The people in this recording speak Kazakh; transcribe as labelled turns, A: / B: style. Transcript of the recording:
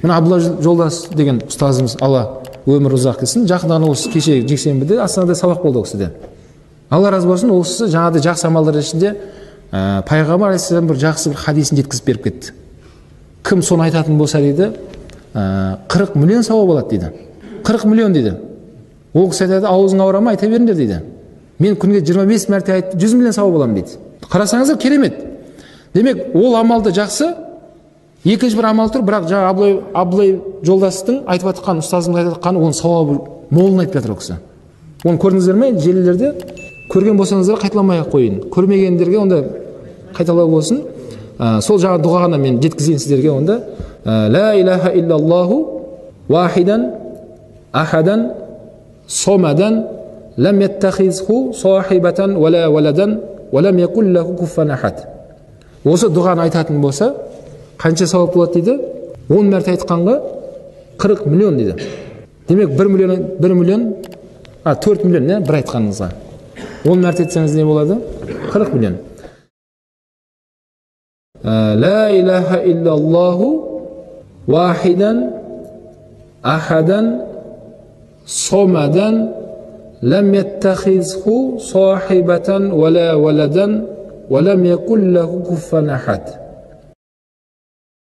A: Мына Абдулла Жолдас деген ұстазымыз, Алла өмір ұзақ етсін, жақында осы кеше жексенбіде Астанада сабақ болды ол кісіде. Алла разы болсын, ол кісі жаңағыдай жақсы амалдар ішінде пайғамбар алейхиссалам бір жақсы бір хадисін жеткізіп беріп кетті. Кім соны айтатын болса дейді, 40 миллион сауап алады дейді. 40 миллион дейді. Ол кісі айтады, аузың ауыра ма, айта беріңдер дейді. Мен күнге 25 мәрте айтып 100 миллион сауап аламын дейді. Қарасаңыздар керемет. Демек, ол амалды жақсы. Екінші бір амал тұр, бірақ жаңа Абдулла Жолдастың айтып жатқан, ұстазымыз айтып жатқан, оның сауабы молын айтып жатыр ол кісі. Оны көрдіңіздер ме? Желілерде көрген болсаңыздар қайталамай қойын. Көрмегендерге онда қайталау болсын. Сол жаңа дұғаны мен жеткізейін сіздерге онда. Ла илаха иллаллаху вахидан ахадан сомадан лам яттахизху сахибатан вала валадан валам якуллаху куффан ахад. Осы дұғаны айтатын болса, қанша сауап болады дейді? 10 мәрте айтқанға 40 миллион дейді. Демек 1 миллион 4 миллион бір айтқаныңызға. 10 мәрте айтсаңыз не болады? 40 миллион. Ла илаха иллаллаху вахидан ахадан сомадан лам яттахизху сахибатан вала валадан валам якуллаху куффан ахад.